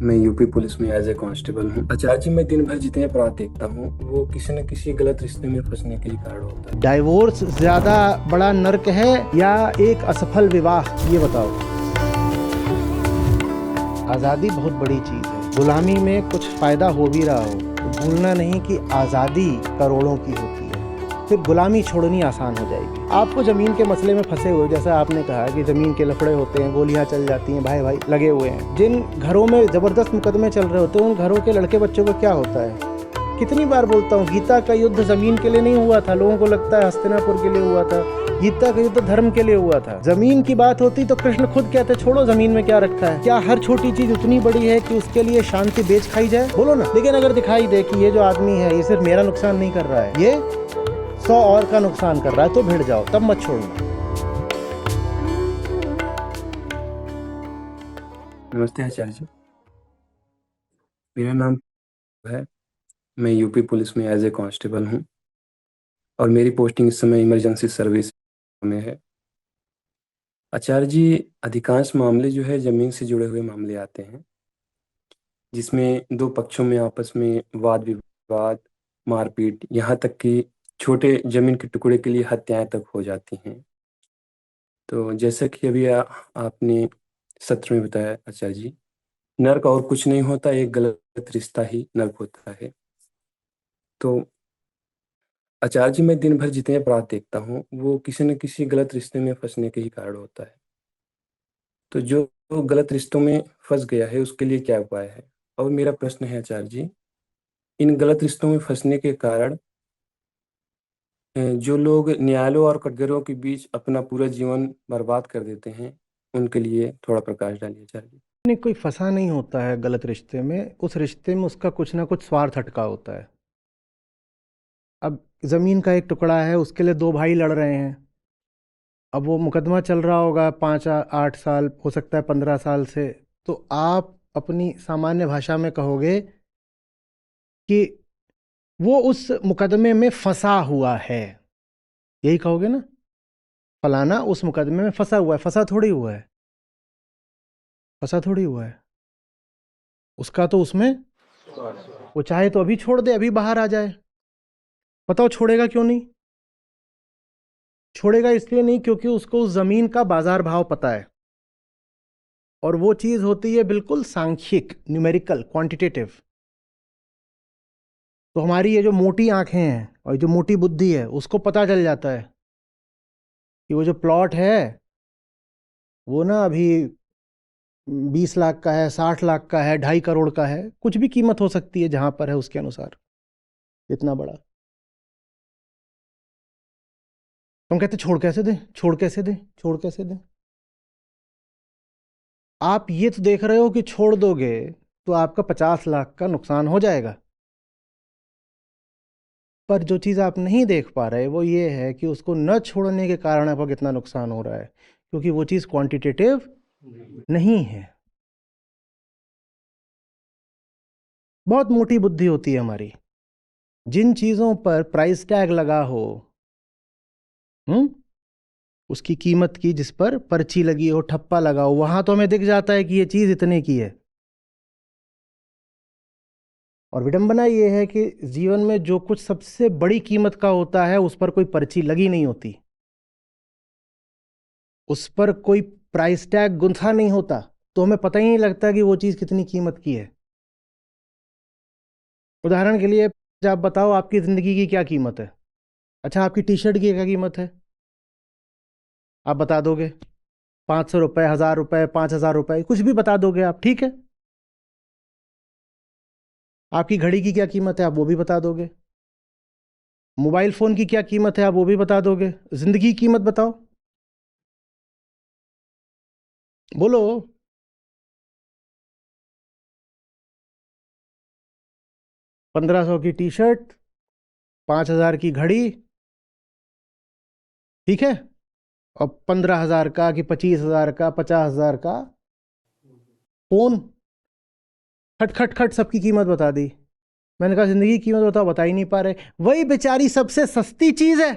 मैं UP police में as a constable हूँ। आचार्य जी, मैं दिन भर जितने अपराध देखता हूँ वो किसी न किसी गलत रिश्ते में फंसने के ही कारण होता है। डाइवोर्स ज्यादा बड़ा नर्क है या एक असफल विवाह, ये बताओ। आज़ादी बहुत बड़ी चीज है। गुलामी में कुछ फायदा हो भी रहा हो तो भूलना नहीं कि आज़ादी करोड़ों की होती है, फिर गुलामी छोड़नी आसान हो जाएगी। आपको जमीन के मसले में फंसे हुए, जैसा आपने कहा कि जमीन के लफड़े होते हैं, गोलियां चल जाती हैं, भाई भाई लगे हुए हैं। जिन घरों में जबरदस्त मुकदमे चल रहे होते हैं उन घरों के लड़के बच्चों को क्या होता है? कितनी बार बोलता हूँ, गीता का युद्ध जमीन के लिए नहीं हुआ था। लोगों को लगता है हस्तिनापुर के लिए हुआ था। गीता का युद्ध धर्म के लिए हुआ था। जमीन की बात होती तो कृष्ण खुद कहते छोड़ो जमीन में क्या रखा है। क्या हर छोटी चीज उतनी बड़ी है कि उसके लिए शांति बेच खाई जाए? बोलो ना। लेकिन अगर दिखाई दे कि ये जो आदमी है ये सिर्फ मेरा नुकसान नहीं कर रहा है, ये 100 और का नुकसान कर रहा है, तो भिड़ जाओ, तब मत छोड़ना। नमस्ते आचार्य जी, मेरा नाम है। मैं यूपी पुलिस में एज ए कांस्टेबल हूँ और मेरी पोस्टिंग इस समय इमरजेंसी सर्विस में है। आचार्य जी, अधिकांश मामले जो है जमीन से जुड़े हुए मामले आते हैं, जिसमें दो पक्षों में आपस में वाद विवाद, मारपीट, यहाँ तक कि छोटे जमीन के टुकड़े के लिए हत्याएं तक हो जाती हैं। तो जैसा कि अभी आपने सत्र में बताया आचार्य जी, नर्क और कुछ नहीं होता, एक गलत रिश्ता ही नर्क होता है। तो आचार्य जी, मैं दिन भर जितने अपराध देखता हूँ वो किसी न किसी गलत रिश्ते में फंसने के ही कारण होता है। तो जो गलत रिश्तों में फंस गया है उसके लिए क्या उपाय है? और मेरा प्रश्न है आचार्य जी, इन गलत रिश्तों में फंसने के कारण जो लोग न्यायालयों और कटघरों के बीच अपना पूरा जीवन बर्बाद कर देते हैं, उनके लिए थोड़ा प्रकाश डालिए आचार्य जी। नहीं, कोई फंसा नहीं होता है गलत रिश्ते में। उस रिश्ते में उसका कुछ ना कुछ स्वार्थ अटका होता है। अब जमीन का एक टुकड़ा है, उसके लिए दो भाई लड़ रहे हैं। अब वो मुकदमा चल रहा होगा 5-8 साल, हो सकता है 15 साल से। तो आप अपनी सामान्य भाषा में कहोगे कि वो उस मुकदमे में फंसा हुआ है, यही कहोगे ना। फलाना उस मुकदमे में फंसा हुआ है। फंसा थोड़ी हुआ है, फंसा थोड़ी हुआ है। उसका तो उसमें, वो चाहे तो अभी छोड़ दे, अभी बाहर आ जाए। बताओ छोड़ेगा क्यों नहीं? छोड़ेगा इसलिए नहीं क्योंकि उसको उस जमीन का बाजार भाव पता है। और वो चीज होती है बिल्कुल सांख्यिक, न्यूमेरिकल, क्वांटिटेटिव। तो हमारी ये जो मोटी आंखें हैं और जो मोटी बुद्धि है, उसको पता चल जाता है कि वो जो प्लॉट है वो ना अभी 20 लाख का है, 60 लाख का है, 2.5 करोड़ का है। कुछ भी कीमत हो सकती है जहां पर है उसके अनुसार, इतना बड़ा। तो हम कहते छोड़ कैसे दें, छोड़ कैसे दें, छोड़ कैसे दें। आप ये तो देख रहे हो कि छोड़ दोगे तो आपका 50 लाख का नुकसान हो जाएगा। पर जो चीज़ आप नहीं देख पा रहे वो ये है कि उसको न छोड़ने के कारण आपको कितना नुकसान हो रहा है, क्योंकि वो चीज़ क्वांटिटेटिव नहीं है। बहुत मोटी बुद्धि होती है हमारी। जिन चीज़ों पर प्राइस टैग लगा हो, उसकी कीमत की, जिस पर पर्ची लगी हो, ठप्पा लगा हो, वहां तो हमें दिख जाता है कि ये चीज़ इतने की है। और विडंबना ये है कि जीवन में जो कुछ सबसे बड़ी कीमत का होता है उस पर कोई पर्ची लगी नहीं होती, उस पर कोई प्राइस टैग गुंथा नहीं होता, तो हमें पता ही नहीं लगता कि वो चीज़ कितनी कीमत की है। उदाहरण के लिए आप बताओ आपकी ज़िंदगी की क्या कीमत है? अच्छा, आपकी टी शर्ट की क्या कीमत है? आप बता दोगे। 500 रुपये, 1000 रुपये, 5000 रुपये, कुछ भी बता दोगे आप, ठीक है। आपकी घड़ी की क्या कीमत है? आप वो भी बता दोगे। मोबाइल फ़ोन की क्या कीमत है? आप वो भी बता दोगे। ज़िंदगी की कीमत बताओ, बोलो। 1500 की टी शर्ट, 5000 की घड़ी, ठीक है। और 15,000 का कि 25,000 का, 50,000 का फोन। खट खट खट सबकी कीमत बता दी। मैंने कहा जिंदगी की कीमत बताओ, बता ही नहीं पा रहे। वही बेचारी सबसे सस्ती चीज है,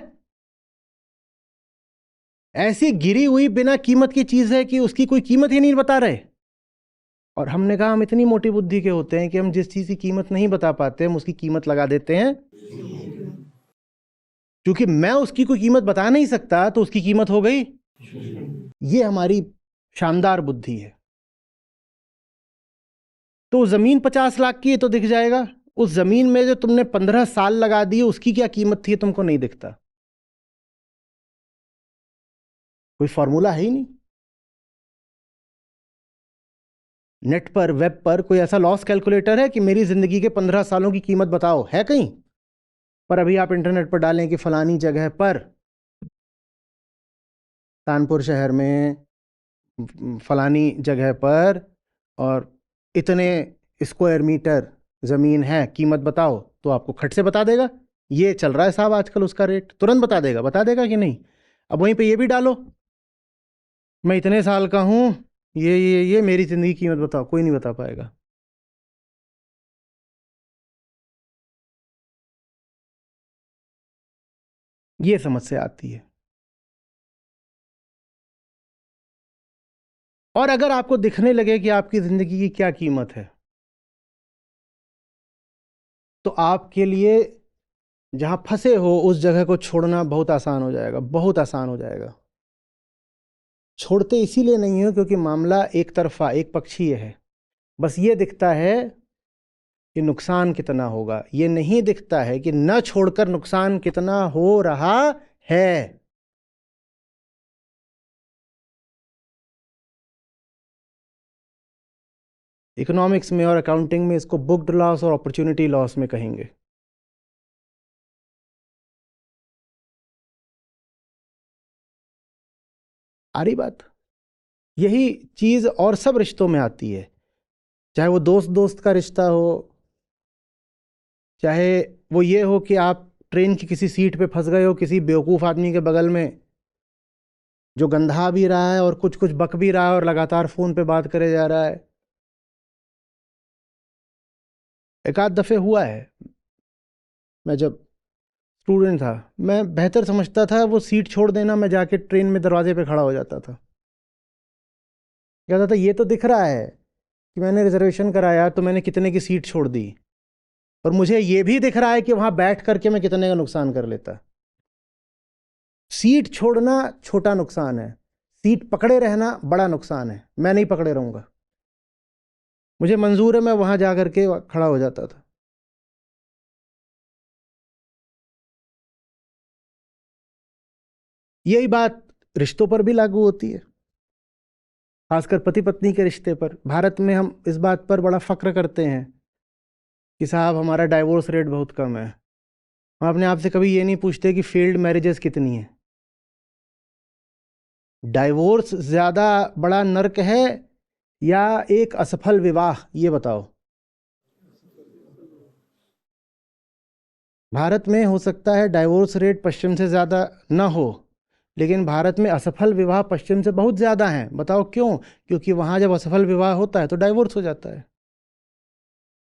ऐसी गिरी हुई बिना कीमत की चीज है कि उसकी कोई कीमत ही नहीं बता रहे। और हमने कहा हम इतनी मोटी बुद्धि के होते हैं कि हम जिस चीज़ की कीमत नहीं बता पाते हम उसकी कीमत लगा देते हैं। क्योंकि मैं उसकी कोई कीमत बता नहीं सकता तो उसकी कीमत हो गई। ये हमारी शानदार बुद्धि है। तो जमीन 50 लाख की है तो दिख जाएगा, उस जमीन में जो तुमने 15 साल लगा दिए उसकी क्या कीमत थी तुमको नहीं दिखता। कोई फॉर्मूला है ही नहीं। नेट पर वेब पर कोई ऐसा लॉस कैलकुलेटर है कि मेरी जिंदगी के 15 सालों की कीमत बताओ, है कहीं? पर अभी आप इंटरनेट पर डालें कि फलानी जगह पर कानपुर शहर में फलानी जगह पर और इतने स्क्वायर मीटर ज़मीन है, कीमत बताओ, तो आपको खट से बता देगा। ये चल रहा है साहब आजकल, उसका रेट तुरंत बता देगा कि नहीं। अब वहीं पे ये भी डालो, मैं इतने साल का हूँ, ये मेरी ज़िंदगी कीमत बताओ, कोई नहीं बता पाएगा। ये समस्या आती है। और अगर आपको दिखने लगे कि आपकी ज़िंदगी की क्या कीमत है, तो आपके लिए जहां फंसे हो उस जगह को छोड़ना बहुत आसान हो जाएगा, बहुत आसान हो जाएगा। छोड़ते इसीलिए नहीं हो क्योंकि मामला एक तरफा, एक पक्षीय है। बस ये दिखता है कि नुकसान कितना होगा, ये नहीं दिखता है कि न छोड़कर नुकसान कितना हो रहा है। इकोनॉमिक्स में और अकाउंटिंग में इसको बुक्ड लॉस और अपॉर्चुनिटी लॉस में कहेंगे। आ रही बात? यही चीज और सब रिश्तों में आती है, चाहे वो दोस्त दोस्त का रिश्ता हो, चाहे वो ये हो कि आप ट्रेन की किसी सीट पे फंस गए हो किसी बेवकूफ़ आदमी के बगल में, जो गंधा भी रहा है और कुछ कुछ बक भी रहा है और लगातार फ़ोन पे बात करे जा रहा है। एक आध दफ़े हुआ है, मैं जब स्टूडेंट था, मैं बेहतर समझता था वो सीट छोड़ देना, मैं जाके ट्रेन में दरवाजे पे खड़ा हो जाता था। कहता था ये तो दिख रहा है कि मैंने रिजर्वेशन कराया तो मैंने कितने की सीट छोड़ दी, और मुझे ये भी दिख रहा है कि वहाँ बैठ करके मैं कितने का नुकसान कर लेता। सीट छोड़ना छोटा नुकसान है, सीट पकड़े रहना बड़ा नुकसान है। मैं नहीं पकड़े रहूँगा, मुझे मंजूर है, मैं वहाँ जा करके खड़ा हो जाता था। यही बात रिश्तों पर भी लागू होती है, खासकर पति पत्नी के रिश्ते पर। भारत में हम इस बात पर बड़ा फक्र करते हैं कि साहब हमारा डाइवोर्स रेट बहुत कम है। हम अपने आप से कभी ये नहीं पूछते कि फेल्ड मैरिजेस कितनी हैं। डाइवोर्स ज़्यादा बड़ा नर्क है या एक असफल विवाह, ये बताओ। भारत में हो सकता है डाइवोर्स रेट पश्चिम से ज़्यादा ना हो, लेकिन भारत में असफल विवाह पश्चिम से बहुत ज़्यादा हैं। बताओ क्यों? क्योंकि वहाँ जब असफल विवाह होता है तो डाइवोर्स हो जाता है,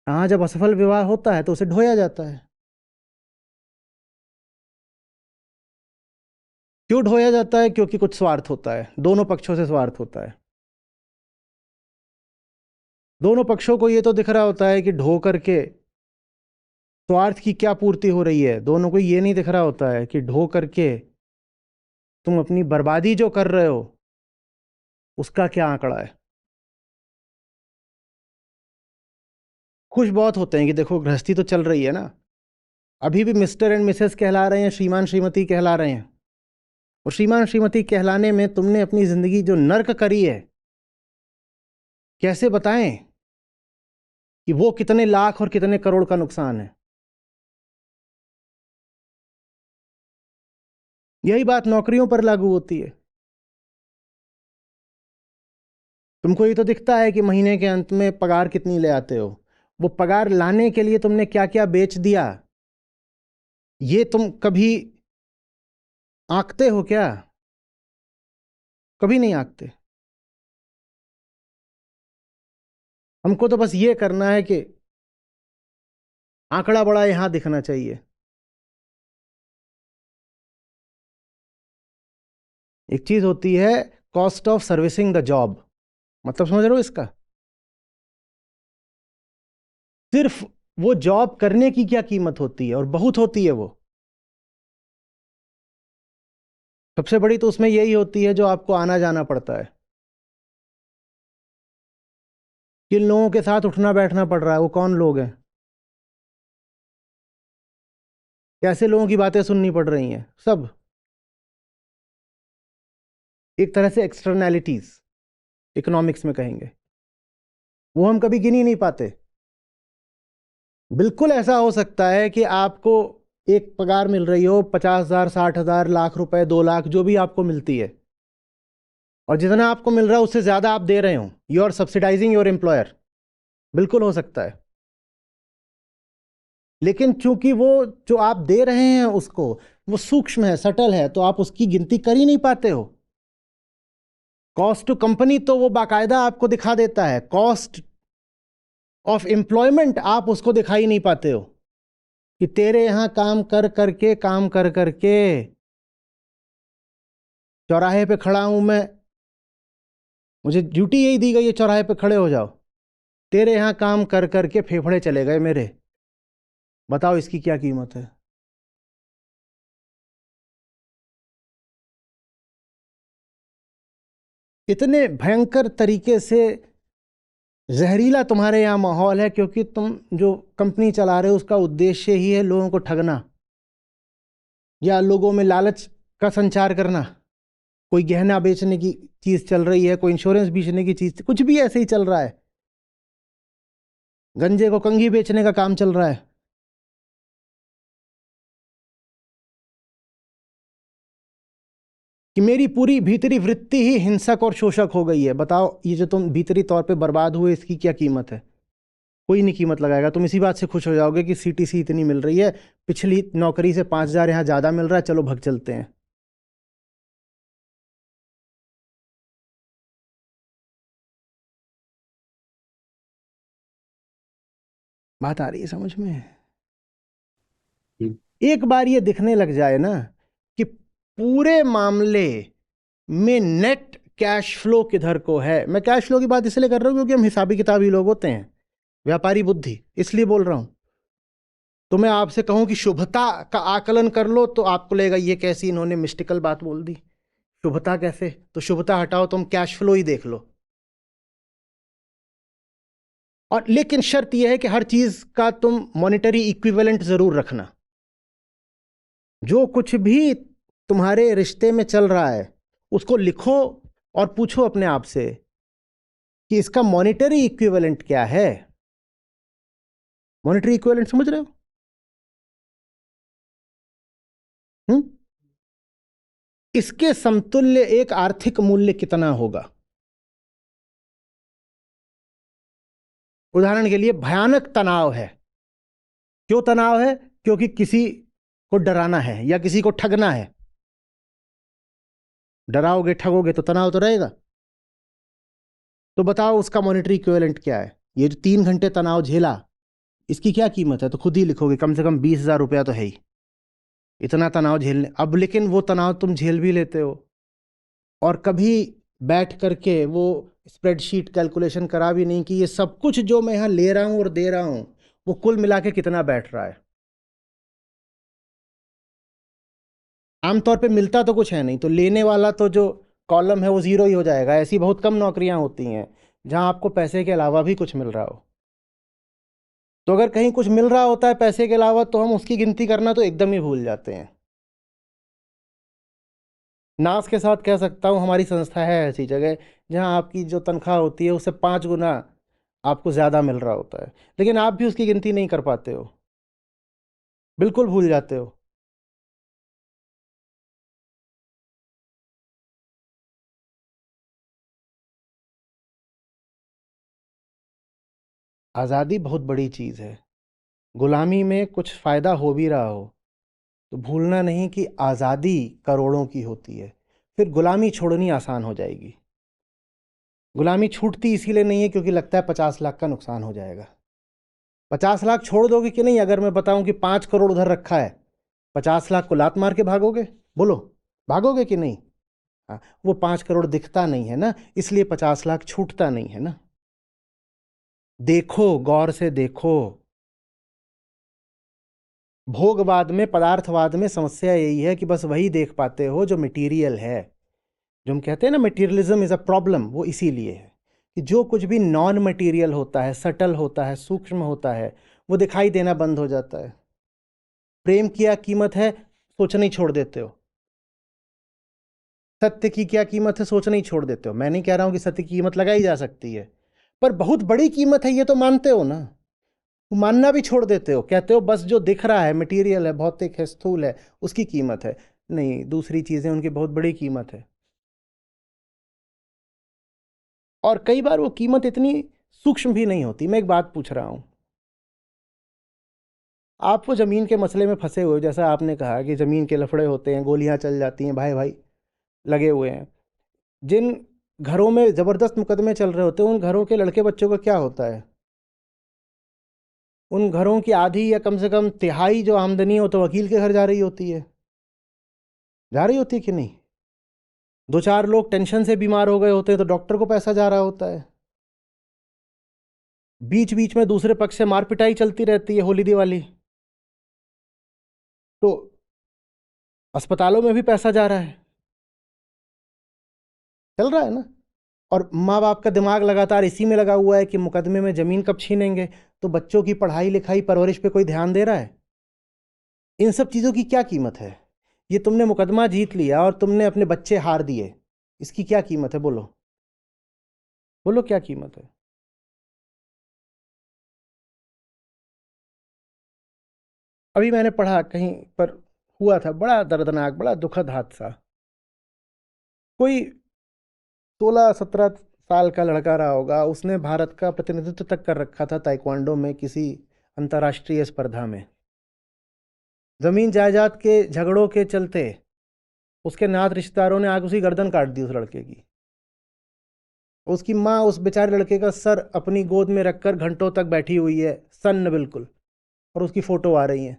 यहाँ जब असफल विवाह होता है तो उसे ढोया जाता है। क्यों ढोया जाता है? क्योंकि कुछ स्वार्थ होता है, दोनों पक्षों से स्वार्थ होता है। दोनों पक्षों को ये तो दिख रहा होता है कि ढो करके स्वार्थ की क्या पूर्ति हो रही है, दोनों को ये नहीं दिख रहा होता है कि ढो करके तुम अपनी बर्बादी जो कर रहे हो उसका क्या आंकड़ा है। खुश बहुत होते हैं कि देखो गृहस्थी तो चल रही है ना, अभी भी मिस्टर एंड मिसेस कहला रहे हैं, श्रीमान श्रीमती कहला रहे हैं। और श्रीमान श्रीमती कहलाने में तुमने अपनी जिंदगी जो नर्क करी है, कैसे बताएं कि वो कितने लाख और कितने करोड़ का नुकसान है। यही बात नौकरियों पर लागू होती है। तुमको ये तो दिखता है कि महीने के अंत में पगार कितनी ले आते हो, वो पगार लाने के लिए तुमने क्या क्या बेच दिया, ये तुम कभी आंकते हो क्या? कभी नहीं आंकते। हमको तो बस ये करना है कि आंकड़ा बड़ा यहां दिखना चाहिए। एक चीज होती है cost of servicing the job, मतलब समझ रहे हो इसका? सिर्फ वो जॉब करने की क्या कीमत होती है, और बहुत होती है वो। सबसे बड़ी तो उसमें यही होती है जो आपको आना जाना पड़ता है। किन लोगों के साथ उठना बैठना पड़ रहा है, वो कौन लोग हैं, कैसे लोगों की बातें सुननी पड़ रही हैं, सब एक तरह से एक्सटर्नैलिटीज इकोनॉमिक्स में कहेंगे, वो हम कभी गिन ही नहीं पाते। बिल्कुल ऐसा हो सकता है कि आपको एक पगार मिल रही हो 50,000, 60,000, लाख रुपए, 2 लाख, जो भी आपको मिलती है, और जितना आपको मिल रहा है उससे ज़्यादा आप दे रहे हो, you are subsidising your employer. बिल्कुल हो सकता है। लेकिन चूंकि वो जो आप दे रहे हैं उसको, वो सूक्ष्म है, सटल है, तो आप उसकी गिनती कर ही नहीं पाते हो। कॉस्ट टू कंपनी तो वो बाकायदा आपको दिखा देता है, कॉस्ट ऑफ एम्प्लॉयमेंट आप उसको दिखाई नहीं पाते हो कि तेरे यहां काम कर करके चौराहे पे खड़ा हूं मैं, मुझे ड्यूटी यही दी गई है, चौराहे पे खड़े हो जाओ, तेरे यहां काम कर करके फेफड़े चले गए मेरे, बताओ इसकी क्या कीमत है। इतने भयंकर तरीके से जहरीला तुम्हारे यहाँ माहौल है, क्योंकि तुम जो कंपनी चला रहे हो उसका उद्देश्य ही है लोगों को ठगना, या लोगों में लालच का संचार करना। कोई गहना बेचने की चीज चल रही है, कोई इंश्योरेंस बेचने की चीज, कुछ भी ऐसे ही चल रहा है, गंजे को कंघी बेचने का काम चल रहा है। कि मेरी पूरी भीतरी वृत्ति ही हिंसक और शोषक हो गई है। बताओ ये जो तुम भीतरी तौर पे बर्बाद हुए, इसकी क्या कीमत है। कोई नहीं कीमत लगाएगा। तुम इसी बात से खुश हो जाओगे कि सीटीसी इतनी मिल रही है, पिछली नौकरी से 5,000 यहाँ ज़्यादा मिल रहा है, चलो भग चलते हैं। बात आ रही है समझ में। हम्म, एक बार ये दिखने लग जाए ना कि पूरे मामले में नेट कैश फ्लो किधर को है। मैं कैश फ्लो की बात इसलिए कर रहा हूँ क्योंकि हम हिसाबी किताबी लोग होते हैं, व्यापारी बुद्धि, इसलिए बोल रहा हूं। तो मैं आपसे कहूं कि शुभता का आकलन कर लो, तो आपको लगेगा ये कैसी इन्होंने मिस्टिकल बात बोल दी, शुभता कैसे। तो शुभता हटाओ, तुम कैश फ्लो ही देख लो। और लेकिन शर्त यह है कि हर चीज का तुम मॉनेटरी इक्विवेलेंट जरूर रखना। जो कुछ भी तुम्हारे रिश्ते में चल रहा है उसको लिखो और पूछो अपने आप से कि इसका मॉनेटरी इक्विवेलेंट क्या है। मॉनेटरी इक्विवेलेंट समझ रहे हो? हम्म? इसके समतुल्य एक आर्थिक मूल्य कितना होगा। उदाहरण के लिए भयानक तनाव है। क्यों तनाव है? क्योंकि किसी को डराना है या किसी को ठगना है। डराओगे ठगोगे तो तनाव तो रहेगा। तो बताओ उसका मॉनेटरी इक्विवेलेंट क्या है। ये जो 3 घंटे तनाव झेला, इसकी क्या कीमत है? तो खुद ही लिखोगे, कम से कम 20,000 रुपया तो है ही। इतना तनाव झेलने, अब लेकिन वो तनाव तुम झेल भी लेते हो, और कभी बैठ करके वो स्प्रेडशीट कैलकुलेशन करा भी नहीं कि ये सब कुछ जो मैं यहाँ ले रहा हूँ और दे रहा हूँ वो कुल मिला के कितना बैठ रहा है। आमतौर पे मिलता तो कुछ है नहीं, तो लेने वाला तो जो कॉलम है वो जीरो ही हो जाएगा। ऐसी बहुत कम नौकरियां होती हैं जहां आपको पैसे के अलावा भी कुछ मिल रहा हो। तो अगर कहीं कुछ मिल रहा होता है पैसे के अलावा, तो हम उसकी गिनती करना तो एकदम ही भूल जाते हैं। नाज के साथ कह सकता हूँ हमारी संस्था है ऐसी जगह जहां आपकी जो तनख्वाह होती है उससे 5 गुना आपको ज़्यादा मिल रहा होता है, लेकिन आप भी उसकी गिनती नहीं कर पाते हो, बिल्कुल भूल जाते हो। आज़ादी बहुत बड़ी चीज़ है। गुलामी में कुछ फ़ायदा हो भी रहा हो तो भूलना नहीं कि आज़ादी करोड़ों की होती है। फिर गुलामी छोड़नी आसान हो जाएगी। गुलामी छूटती इसीलिए नहीं है क्योंकि लगता है 50 लाख का नुकसान हो जाएगा। 50 लाख छोड़ दोगे कि नहीं? अगर मैं बताऊं कि 5 करोड़ उधर रखा है, 50 लाख को लात मार के भागोगे? बोलो, भागोगे कि नहीं? हाँ, वो 5 करोड़ दिखता नहीं है ना, इसलिए 50 लाख छूटता नहीं है ना। देखो, गौर से देखो भोगवाद में, पदार्थवाद में समस्या यही है कि बस वही देख पाते हो जो मटेरियल है। जो हम कहते हैं ना मटेरियलिज्म इज अ प्रॉब्लम, वो इसीलिए है कि जो कुछ भी नॉन मटेरियल होता है, सटल होता है, सूक्ष्म होता है, वो दिखाई देना बंद हो जाता है। प्रेम की क्या कीमत है सोचना ही छोड़ देते हो। सत्य की क्या कीमत है सोचना ही छोड़ देते हो। मैं नहीं कह रहा हूं कि सत्य की कीमत लगाई जा सकती है, पर बहुत बड़ी कीमत है ये तो मानते हो ना। मानना भी छोड़ देते हो, कहते हो बस जो दिख रहा है मटेरियल है, भौतिक है, स्थूल है, उसकी कीमत है। नहीं, दूसरी चीजें उनकी बहुत बड़ी कीमत है। और कई बार वो कीमत इतनी सूक्ष्म भी नहीं होती। मैं एक बात पूछ रहा हूं, आप वो जमीन के मसले में फंसे हुए हो, जैसा आपने कहा कि जमीन के लफड़े होते हैं, गोलियां चल जाती हैं, भाई भाई लगे हुए हैं। जिन घरों में जबरदस्त मुकदमे चल रहे होते हैं, उन घरों के लड़के बच्चों का क्या होता है? उन घरों की आधी या कम से कम तिहाई जो आमदनी हो तो वकील के घर जा रही होती है। जा रही होती है कि नहीं? दो चार लोग टेंशन से बीमार हो गए होते हैं तो डॉक्टर को पैसा जा रहा होता है। बीच बीच में दूसरे पक्ष से मार पिटाई चलती रहती है, होली दिवाली, तो अस्पतालों में भी पैसा जा रहा है। चल रहा है ना। और माँ बाप का दिमाग लगातार इसी में लगा हुआ है कि मुकदमे में जमीन कब छीनेंगे। तो बच्चों की पढ़ाई लिखाई परवरिश पे कोई ध्यान दे रहा है? इन सब चीज़ों की क्या कीमत है? ये तुमने मुकदमा जीत लिया और तुमने अपने बच्चे हार दिए, इसकी क्या कीमत है? बोलो बोलो, क्या कीमत है? अभी मैंने पढ़ा कहीं पर, हुआ था बड़ा दर्दनाक, बड़ा दुखद हादसा। कोई 16-17 साल का लड़का रहा होगा, उसने भारत का प्रतिनिधित्व तक कर रखा था ताइक्वांडो में किसी अंतर्राष्ट्रीय स्पर्धा में। जमीन जायदाद के झगड़ों के चलते उसके नात रिश्तेदारों ने आग उसी गर्दन काट दी उस लड़के की। उसकी माँ उस बेचारे लड़के का सर अपनी गोद में रखकर घंटों तक बैठी हुई है, सन्न बिल्कुल, और उसकी फोटो आ रही है।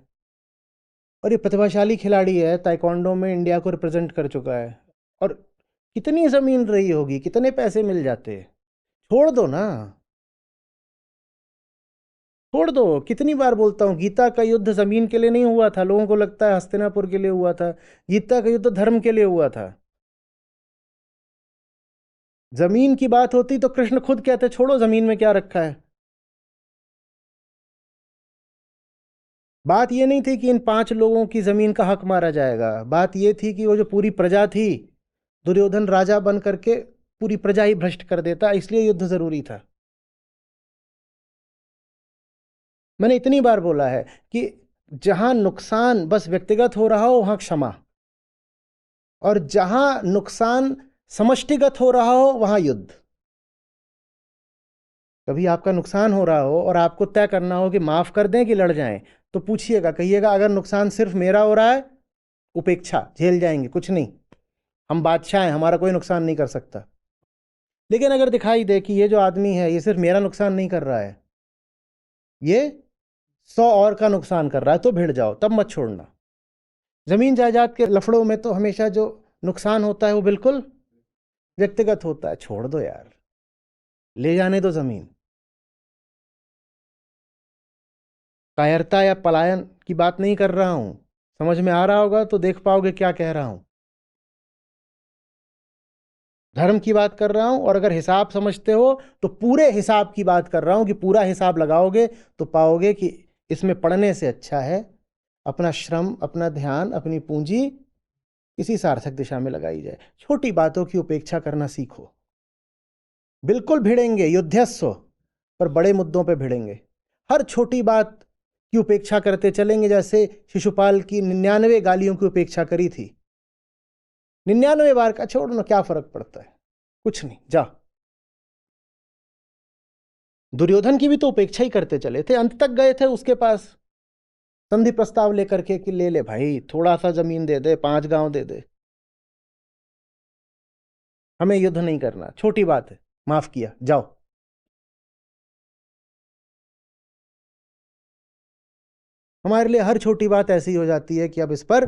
और ये प्रतिभाशाली खिलाड़ी है, ताइक्वांडो में इंडिया को रिप्रेजेंट कर चुका है। और कितनी जमीन रही होगी, कितने पैसे मिल जाते। छोड़ दो ना, छोड़ दो। कितनी बार बोलता हूँ, गीता का युद्ध जमीन के लिए नहीं हुआ था। लोगों को लगता है हस्तिनापुर के लिए हुआ था। गीता का युद्ध धर्म के लिए हुआ था। जमीन की बात होती तो कृष्ण खुद कहते छोड़ो जमीन में क्या रखा है। बात ये नहीं थी कि इन 5 लोगों की जमीन का हक मारा जाएगा। बात ये थी कि वो जो पूरी प्रजा थी, दुर्योधन राजा बन करके पूरी प्रजा ही भ्रष्ट कर देता, इसलिए युद्ध जरूरी था। मैंने इतनी बार बोला है कि जहां नुकसान बस व्यक्तिगत हो रहा हो वहां क्षमा, और जहां नुकसान समष्टिगत हो रहा हो वहां युद्ध। कभी आपका नुकसान हो रहा हो और आपको तय करना हो कि माफ कर दें कि लड़ जाएं, तो पूछिएगा, कहिएगा अगर नुकसान सिर्फ मेरा हो रहा है, उपेक्षा, झेल जाएंगे, कुछ नहीं, हम बादशाह हैं, हमारा कोई नुकसान नहीं कर सकता। लेकिन अगर दिखाई दे कि ये जो आदमी है ये सिर्फ मेरा नुकसान नहीं कर रहा है, ये 100 और का नुकसान कर रहा है, तो भिड़ जाओ, तब मत छोड़ना। जमीन जायदाद के लफड़ों में तो हमेशा जो नुकसान होता है वो बिल्कुल व्यक्तिगत होता है। छोड़ दो यार, ले जाने दो जमीन। कायरता या पलायन की बात नहीं कर रहा हूं। समझ में आ रहा होगा तो देख पाओगे क्या कह रहा हूं। धर्म की बात कर रहा हूं, और अगर हिसाब समझते हो तो पूरे हिसाब की बात कर रहा हूं कि पूरा हिसाब लगाओगे तो पाओगे कि इसमें पढ़ने से अच्छा है अपना श्रम, अपना ध्यान, अपनी पूंजी किसी सार्थक दिशा में लगाई जाए। छोटी बातों की उपेक्षा करना सीखो। बिल्कुल भिड़ेंगे, युद्धस्व, पर बड़े मुद्दों पे भिड़ेंगे। हर छोटी बात की उपेक्षा करते चलेंगे, जैसे शिशुपाल की 99 गालियों की उपेक्षा करी थी। 99 बार का छोड़ना क्या फर्क पड़ता है? कुछ नहीं, जा। दुर्योधन की भी तो उपेक्षा ही करते चले थे, अंत तक गए थे उसके पास संधि प्रस्ताव लेकर के कि ले ले भाई, थोड़ा सा जमीन दे दे, 5 गांव दे दे, हमें युद्ध नहीं करना, छोटी बात है, माफ किया, जाओ। हमारे लिए हर छोटी बात ऐसी हो जाती है कि अब इस पर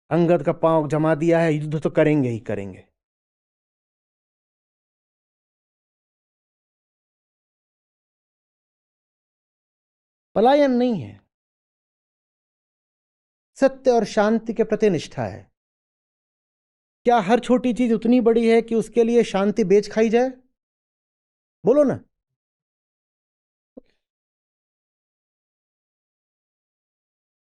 अंगद का पांव जमा दिया है, युद्ध तो करेंगे ही करेंगे। पलायन नहीं है, सत्य और शांति के प्रति निष्ठा है। क्या हर छोटी चीज उतनी बड़ी है कि उसके लिए शांति बेच खाई जाए? बोलो ना।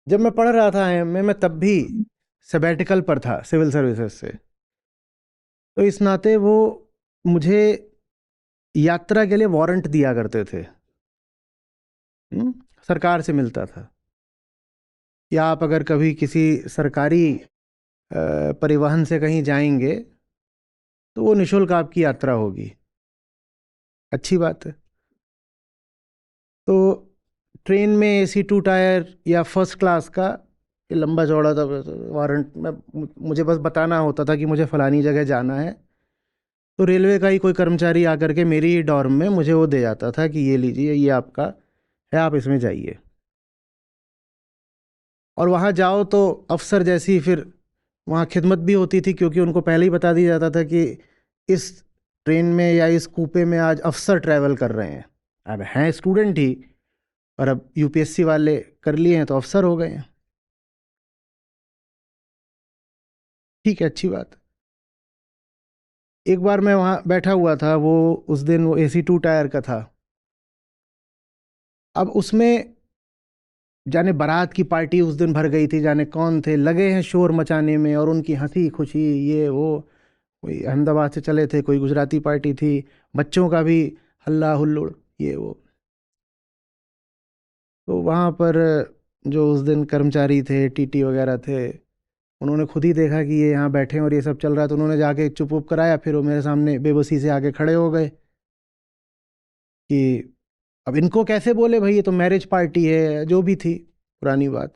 जब मैं पढ़ रहा था एमए में, तब भी सबैटिकल पर था सिविल सर्विसेज से, तो इस नाते वो मुझे यात्रा के लिए वारंट दिया करते थे। सरकार से मिलता था कि आप अगर कभी किसी सरकारी परिवहन से कहीं जाएंगे तो वो निशुल्क आपकी यात्रा होगी। अच्छी बात है। तो ट्रेन में एसी 2 टायर या फर्स्ट क्लास का ये लंबा चौड़ा था वारंट में, मुझे बस बताना होता था कि मुझे फलानी जगह जाना है, तो रेलवे का ही कोई कर्मचारी आकर के मेरी डॉर्म में मुझे वो दे जाता था कि ये लीजिए, ये आपका है, आप इसमें जाइए। और वहाँ जाओ तो अफसर जैसी फिर वहाँ खिदमत भी होती थी, क्योंकि उनको पहले ही बता दिया जाता था कि इस ट्रेन में या इस कूपे में आज अफसर ट्रैवल कर रहे हैं। अब हैं स्टूडेंट ही, और अब यूपीएससी वाले कर लिए हैं तो अफसर हो गए हैं। ठीक है, अच्छी बात। एक बार मैं वहाँ बैठा हुआ था, वो उस दिन वो एसी 2 टायर का था। अब उसमें जाने बारात की पार्टी उस दिन भर गई थी, जाने कौन थे लगे हैं शोर मचाने में, और उनकी हंसी खुशी ये वो, कोई अहमदाबाद से चले थे, कोई गुजराती पार्टी थी, बच्चों का भी हल्ला हुल्लोड़ ये वो। तो वहाँ पर जो उस दिन कर्मचारी थे, टीटी वगैरह थे, उन्होंने खुद ही देखा कि ये यहाँ बैठे हैं और ये सब चल रहा है, तो उन्होंने जाके चुप उप कराया। फिर वो मेरे सामने बेबसी से आके खड़े हो गए कि अब इनको कैसे बोले भाई, ये तो मैरिज पार्टी है, जो भी थी पुरानी बात,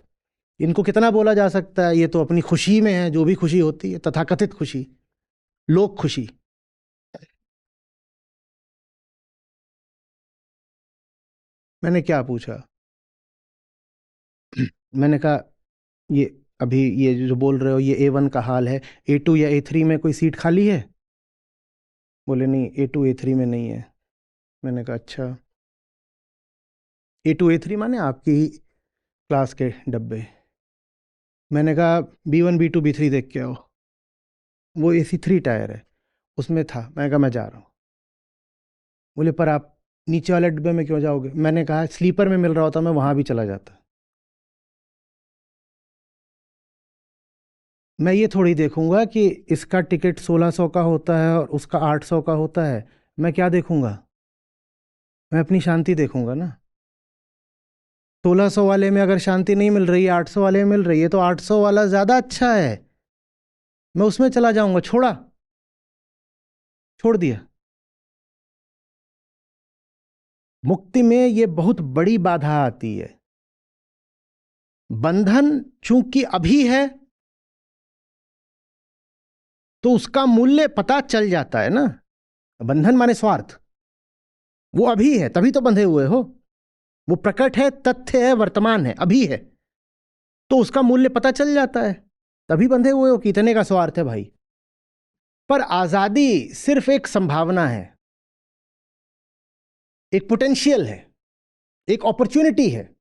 इनको कितना बोला जा सकता है, ये तो अपनी खुशी में है, जो भी खुशी होती है, तथाकथित खुशी, लोक खुशी। मैंने क्या पूछा? मैंने कहा ये अभी ये जो बोल रहे हो, ये A1 का हाल है, A2 या A3 में कोई सीट खाली है? बोले नहीं, A2 A3 में नहीं है। मैंने कहा अच्छा, A2 A3 माने आपकी ही क्लास के डब्बे। मैंने कहा B1 B2 B3 देख के आओ। वो AC 3 टायर है, उसमें था। मैंने कहा मैं जा रहा हूँ। बोले पर आप नीचे वाले डिब्बे में क्यों जाओगे? मैंने कहा स्लीपर में मिल रहा होता मैं वहाँ भी चला जाता। मैं ये थोड़ी देखूंगा कि इसका टिकट 1600 का होता है और उसका 800 का होता है। मैं क्या देखूंगा? मैं अपनी शांति देखूंगा ना। 1600 वाले में अगर शांति नहीं मिल रही है, 800 वाले में मिल रही है, तो 800 वाला ज़्यादा अच्छा है, मैं उसमें चला जाऊंगा। छोड़ दिया। मुक्ति में ये बहुत बड़ी बाधा आती है। बंधन चूंकि अभी है तो उसका मूल्य पता चल जाता है ना। बंधन माने स्वार्थ, वो अभी है तभी तो बंधे हुए हो। वो प्रकट है, तथ्य है, वर्तमान है, अभी है, तो उसका मूल्य पता चल जाता है, तभी बंधे हुए हो कि इतने का स्वार्थ है भाई। पर आजादी सिर्फ एक संभावना है, एक पोटेंशियल है, एक अपॉर्चुनिटी है।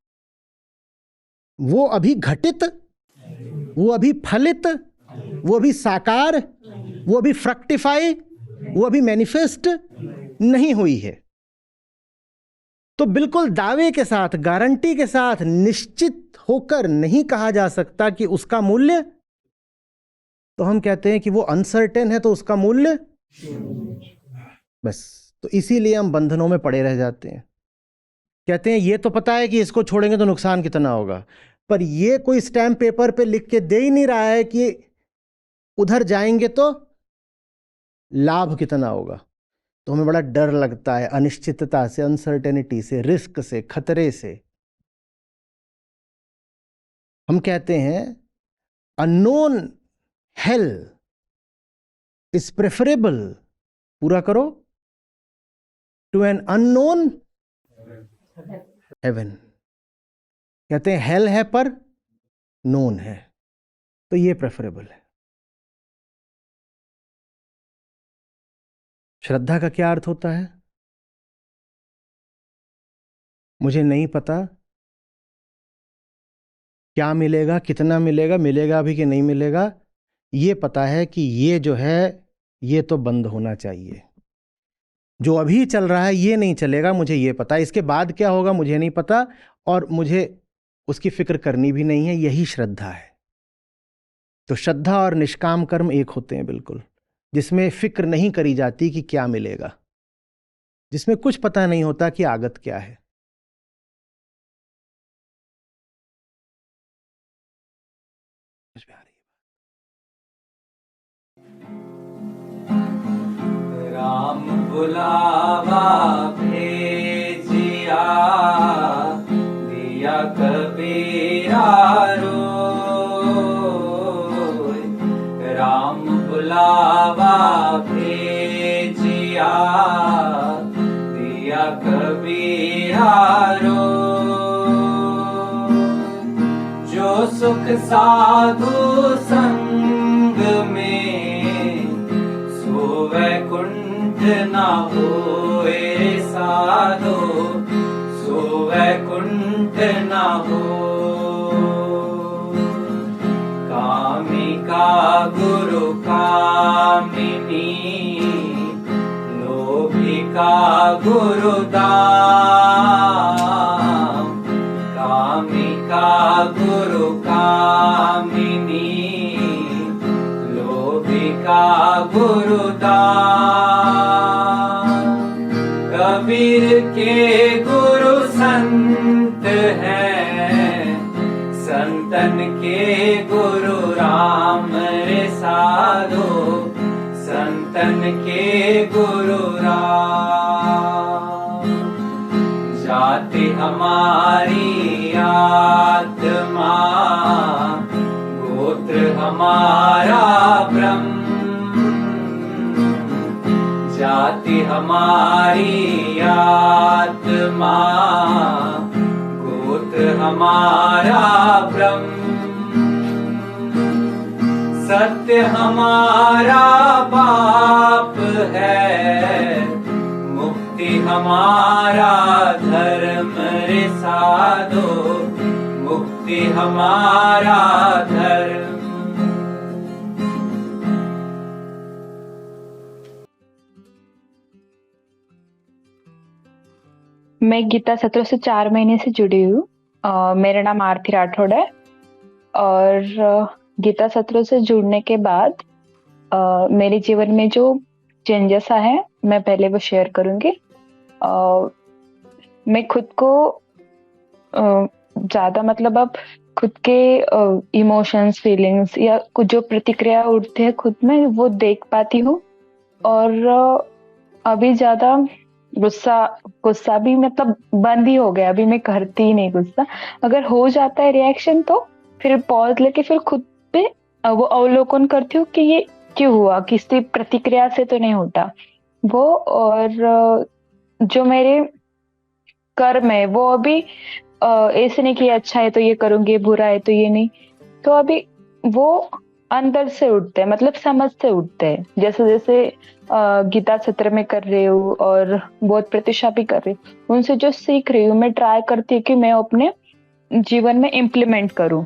वो अभी घटित, वो अभी फलित, वो अभी साकार, वो अभी फ्रक्टिफाई, वो अभी मैनिफेस्ट नहीं हुई है। तो बिल्कुल दावे के साथ, गारंटी के साथ, निश्चित होकर नहीं कहा जा सकता कि उसका मूल्य, तो हम कहते हैं कि वो अनसर्टेन है, तो उसका मूल्य बस। तो इसीलिए हम बंधनों में पड़े रह जाते हैं। कहते हैं ये तो पता है कि इसको छोड़ेंगे तो नुकसान कितना होगा, पर ये कोई स्टैम्प पेपर पे लिख के दे ही नहीं रहा है कि उधर जाएंगे तो लाभ कितना होगा। तो हमें बड़ा डर लगता है अनिश्चितता से, अनसर्टेनिटी से, रिस्क से, खतरे से। हम कहते हैं अननोन हेल इज प्रेफरेबल, पूरा करो, टू एन अननोन हेवन। कहते हैं हेल है पर नोन है, तो ये प्रेफरेबल है। श्रद्धा का क्या अर्थ होता है? मुझे नहीं पता, क्या मिलेगा, कितना मिलेगा, मिलेगा भी कि नहीं मिलेगा, ये पता है कि ये जो है ये तो बंद होना चाहिए। जो अभी चल रहा है ये नहीं चलेगा, मुझे ये पता है। इसके बाद क्या होगा मुझे नहीं पता, और मुझे उसकी फिक्र करनी भी नहीं है। यही श्रद्धा है। तो श्रद्धा और निष्काम कर्म एक होते हैं बिल्कुल, जिसमें फिक्र नहीं करी जाती कि क्या मिलेगा, जिसमें कुछ पता नहीं होता कि आगत क्या है। समझ में आ रही है? राम बुलावा भेजिया, दिया कबीरा रोय। राम बुलावा भेजिया, दिया कबीरा रोय। जो सुख साधु संग में, सो वैकुंठ न होए साधो, सो वैकुंठ न हो। कामिका गुरु कामिनी, लोभिका गुरु दाम। कामिका गुरु कामिनी, लोभिका गुरु दाम। कबीर के गुरु संत हैं, संतन के गुरु राम रे साधो, संतन के गुरु राम। जाति हमारी आत्मा, गोत्र हमारा ब्रह्म। जाति हमारी आत्मा, गोत्र हमारा ब्रह्म। सत्य हमारा बाप है, मुक्ति हमारा धर्म रे साधो, मुक्ति हमारा धर्म। मैं गीता सत्रों से 4 महीने से जुड़ी हूँ। मेरा नाम आरती राठौड़ है और गीता सत्रों से जुड़ने के बाद मेरे जीवन में जो चेंजेस आए हैं मैं पहले वो शेयर करूंगी। मैं खुद को ज्यादा मतलब अब खुद के इमोशंस फीलिंग्स या कुछ जो प्रतिक्रिया उठते हैं खुद में वो देख पाती हूँ और अभी ज्यादा गुस्सा भी मतलब बंद ही हो गया। अभी मैं करती ही नहीं गुस्सा। अगर हो जाता है रिएक्शन तो फिर पॉज लेके फिर खुद पे वो अवलोकन करती हूँ कि ये क्यों हुआ, किसी प्रतिक्रिया से तो नहीं होता वो। और जो मेरे कर्म है वो अभी ऐसे नहीं कि अच्छा है तो ये करूंगी, बुरा है तो ये नहीं। तो अभी वो अंदर से उठते हैं, मतलब समझ से उठते हैं। जैसे जैसे गीता सत्र में कर रही हूँ और बहुत प्रतिशा भी कर रही हूँ, उनसे जो सीख रही हूँ मैं ट्राई करती हूँ कि मैं अपने जीवन में इम्प्लीमेंट करूँ।